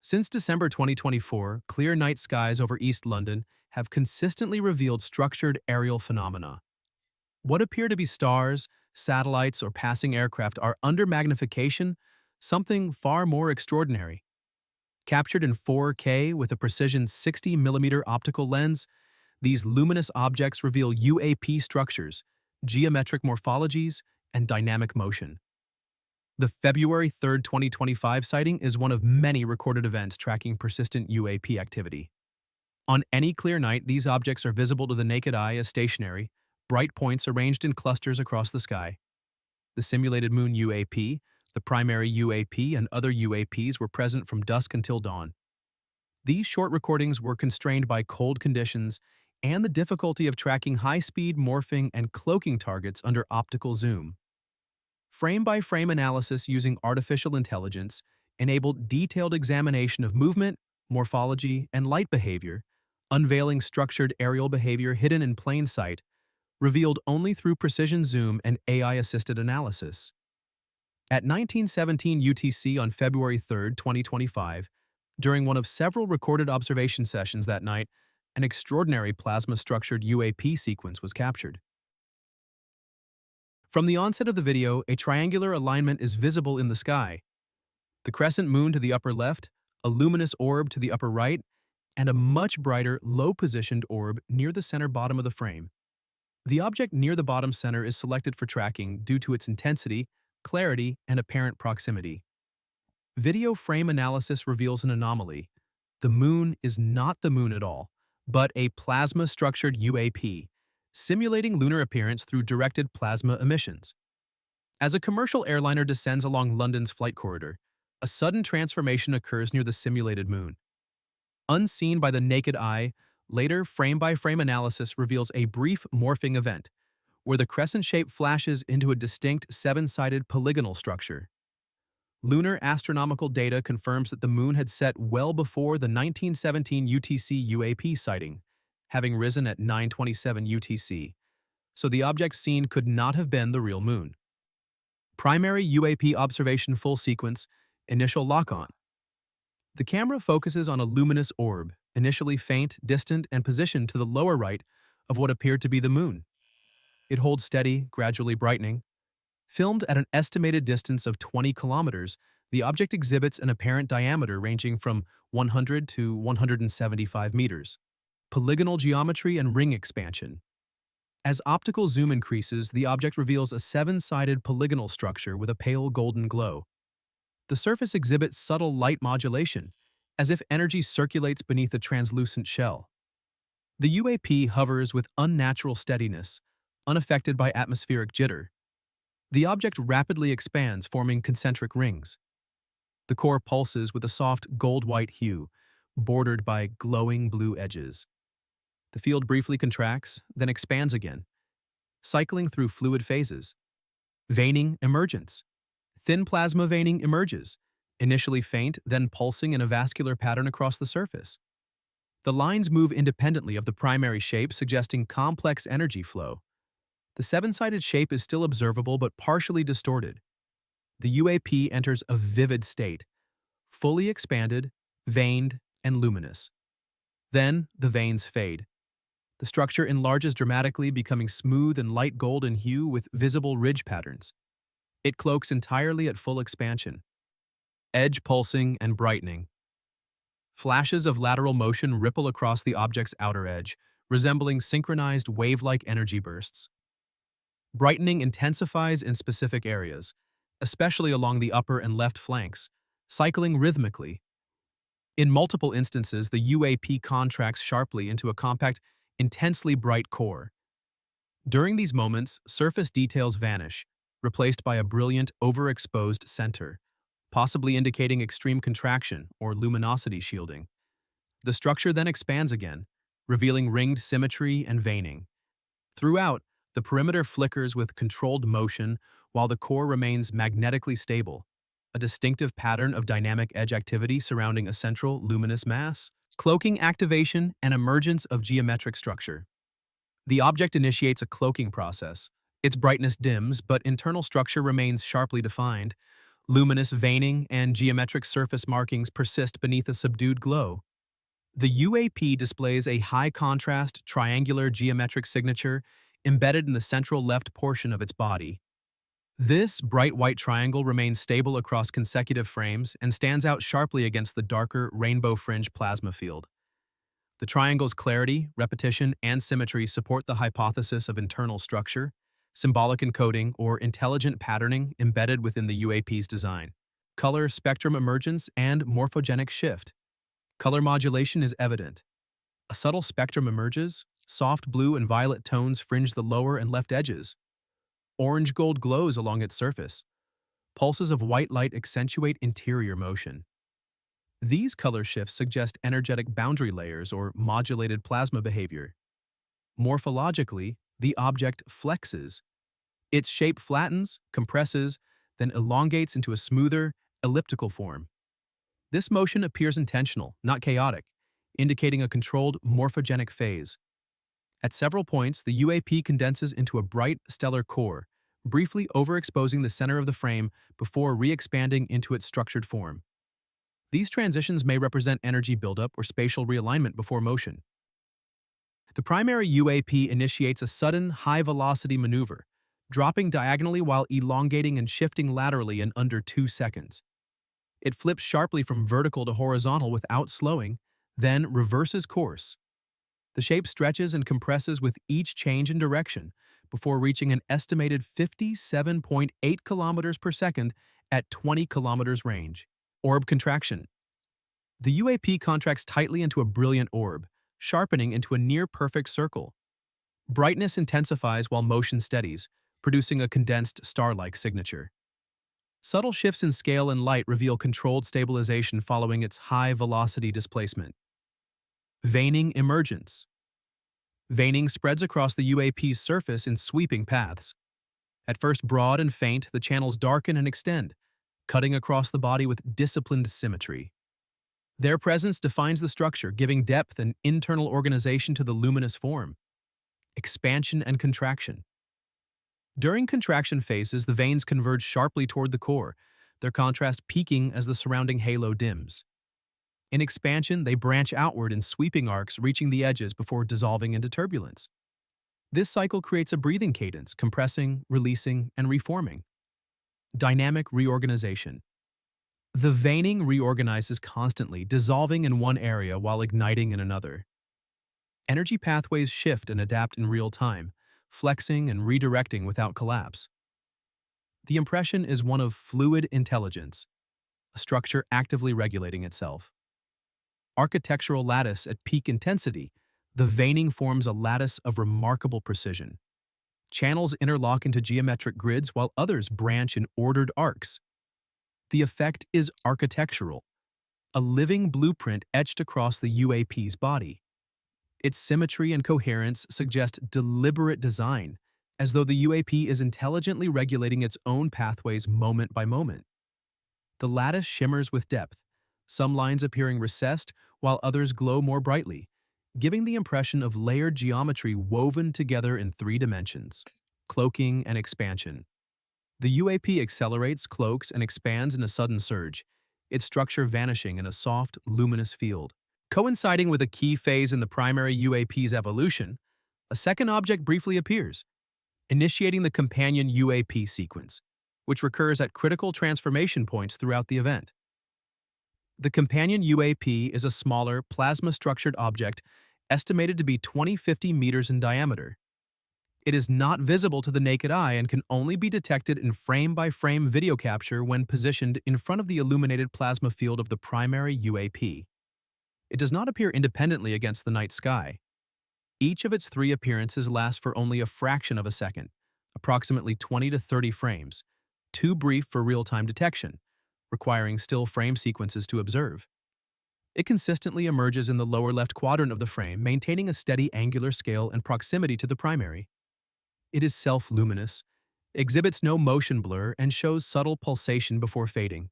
Since December 2024, clear night skies over East London have consistently revealed structured aerial phenomena. What appear to be stars, satellites, or passing aircraft are under magnification, something far more extraordinary. Captured in 4K with a precision 60mm optical lens, these luminous objects reveal UAP structures, geometric morphologies, and dynamic motion. The February 3, 2025 sighting is one of many recorded events tracking persistent UAP activity. On any clear night, these objects are visible to the naked eye as stationary, bright points arranged in clusters across the sky. The simulated moon UAP, the primary UAP, and other UAPs were present from dusk until dawn. These short recordings were constrained by cold conditions and the difficulty of tracking high-speed morphing and cloaking targets under optical zoom. Frame-by-frame analysis using artificial intelligence enabled detailed examination of movement, morphology, and light behavior, unveiling structured aerial behavior hidden in plain sight, revealed only through precision zoom and AI-assisted analysis. At 1917 UTC on February 3, 2025, during one of several recorded observation sessions that night, an extraordinary plasma-structured UAP sequence was captured. From the onset of the video, a triangular alignment is visible in the sky. The crescent moon to the upper left, a luminous orb to the upper right, and a much brighter, low-positioned orb near the center bottom of the frame. The object near the bottom center is selected for tracking due to its intensity, clarity, and apparent proximity. Video frame analysis reveals an anomaly. The moon is not the moon at all, but a plasma-structured UAP, simulating lunar appearance through directed plasma emissions. As a commercial airliner descends along London's flight corridor, a sudden transformation occurs near the simulated moon. Unseen by the naked eye, later frame-by-frame analysis reveals a brief morphing event, where the crescent shape flashes into a distinct seven-sided polygonal structure. Lunar astronomical data confirms that the moon had set well before the 1917 UTC UAP sighting, having risen at 9:27 UTC, so the object seen could not have been the real moon. Primary UAP observation full sequence, initial lock-on. The camera focuses on a luminous orb, initially faint, distant, and positioned to the lower right of what appeared to be the moon. It holds steady, gradually brightening. Filmed at an estimated distance of 20 kilometers, the object exhibits an apparent diameter ranging from 100 to 175 meters. Polygonal geometry and ring expansion. As optical zoom increases, the object reveals a seven-sided polygonal structure with a pale golden glow. The surface exhibits subtle light modulation, as if energy circulates beneath a translucent shell. The UAP hovers with unnatural steadiness, unaffected by atmospheric jitter. The object rapidly expands, forming concentric rings. The core pulses with a soft gold-white hue, bordered by glowing blue edges. The field briefly contracts, then expands again, cycling through fluid phases. Veining emergence. Thin plasma veining emerges, initially faint, then pulsing in a vascular pattern across the surface. The lines move independently of the primary shape, suggesting complex energy flow. The seven-sided shape is still observable but partially distorted. The UAP enters a vivid state, fully expanded, veined, and luminous. Then, the veins fade. The structure enlarges dramatically, becoming smooth and light gold in hue with visible ridge patterns. It cloaks entirely at full expansion. Edge pulsing and brightening. Flashes of lateral motion ripple across the object's outer edge, resembling synchronized wave-like energy bursts. Brightening intensifies in specific areas, especially along the upper and left flanks, cycling rhythmically. In multiple instances, the UAP contracts sharply into a compact, intensely bright core. During these moments, surface details vanish, replaced by a brilliant, overexposed center, possibly indicating extreme contraction or luminosity shielding. The structure then expands again, revealing ringed symmetry and veining. Throughout, the perimeter flickers with controlled motion while the core remains magnetically stable, a distinctive pattern of dynamic edge activity surrounding a central luminous mass. Cloaking activation and emergence of geometric structure. The object initiates a cloaking process. Its brightness dims, but internal structure remains sharply defined, Luminous veining and geometric surface markings persist beneath a subdued glow. The UAP displays a high-contrast, triangular geometric signature embedded in the central left portion of its body. This bright white triangle remains stable across consecutive frames and stands out sharply against the darker, rainbow-fringed plasma field. The triangle's clarity, repetition, and symmetry support the hypothesis of internal structure, symbolic encoding, or intelligent patterning embedded within the UAP's design. Color spectrum emergence and morphogenic shift. Color modulation is evident. A subtle spectrum emerges, soft blue and violet tones fringe the lower and left edges. Orange-gold glows along its surface. Pulses of white light accentuate interior motion. These color shifts suggest energetic boundary layers or modulated plasma behavior. Morphologically, the object flexes. Its shape flattens, compresses, then elongates into a smoother, elliptical form. This motion appears intentional, not chaotic, indicating a controlled morphogenic phase. At several points, the UAP condenses into a bright, stellar core, briefly overexposing the center of the frame before re-expanding into its structured form. These transitions may represent energy buildup or spatial realignment before motion. The primary UAP initiates a sudden, high-velocity maneuver, dropping diagonally while elongating and shifting laterally in under 2 seconds. It flips sharply from vertical to horizontal without slowing, then reverses course. The shape stretches and compresses with each change in direction, before reaching an estimated 57.8 kilometers per second at 20 kilometers range. Orb contraction. The UAP contracts tightly into a brilliant orb, sharpening into a near-perfect circle. Brightness intensifies while motion steadies, producing a condensed star-like signature. Subtle shifts in scale and light reveal controlled stabilization following its high-velocity displacement. Veining emergence. Veining spreads across the UAP's surface in sweeping paths. At first broad and faint, the channels darken and extend, cutting across the body with disciplined symmetry. Their presence defines the structure, giving depth and internal organization to the luminous form. Expansion and contraction. During contraction phases, the veins converge sharply toward the core, their contrast peaking as the surrounding halo dims. In expansion, they branch outward in sweeping arcs, reaching the edges before dissolving into turbulence. This cycle creates a breathing cadence, compressing, releasing, and reforming. Dynamic reorganization. The veining reorganizes constantly, dissolving in one area while igniting in another. Energy pathways shift and adapt in real time, flexing and redirecting without collapse. The impression is one of fluid intelligence, a structure actively regulating itself. Architectural lattice at peak intensity, the veining forms a lattice of remarkable precision. Channels interlock into geometric grids while others branch in ordered arcs. The effect is architectural, a living blueprint etched across the UAP's body. Its symmetry and coherence suggest deliberate design, as though the UAP is intelligently regulating its own pathways moment by moment. The lattice shimmers with depth, some lines appearing recessed while others glow more brightly, giving the impression of layered geometry woven together in 3 dimensions. Cloaking and expansion. The UAP accelerates, cloaks, and expands in a sudden surge, its structure vanishing in a soft, luminous field. Coinciding with a key phase in the primary UAP's evolution, a second object briefly appears, initiating the companion UAP sequence, which recurs at critical transformation points throughout the event. The companion UAP is a smaller, plasma-structured object estimated to be 20-50 meters in diameter. It is not visible to the naked eye and can only be detected in frame-by-frame video capture when positioned in front of the illuminated plasma field of the primary UAP. It does not appear independently against the night sky. Each of its 3 appearances lasts for only a fraction of a second, approximately 20 to 30 frames, too brief for real-time detection, requiring still frame sequences to observe. It consistently emerges in the lower left quadrant of the frame, maintaining a steady angular scale and proximity to the primary. It is self-luminous, exhibits no motion blur, and shows subtle pulsation before fading.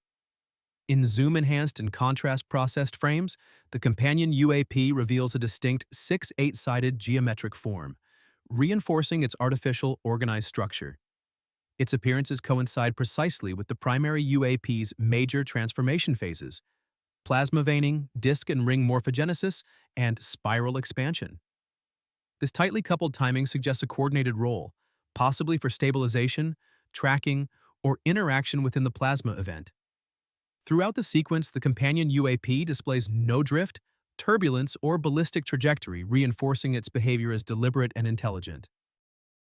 In zoom-enhanced and contrast-processed frames, the companion UAP reveals a distinct 6-8-sided geometric form, reinforcing its artificial, organized structure. Its appearances coincide precisely with the primary UAP's major transformation phases: plasma veining, disk and ring morphogenesis, and spiral expansion. This tightly coupled timing suggests a coordinated role, possibly for stabilization, tracking, or interaction within the plasma event. Throughout the sequence, the companion UAP displays no drift, turbulence, or ballistic trajectory, reinforcing its behavior as deliberate and intelligent.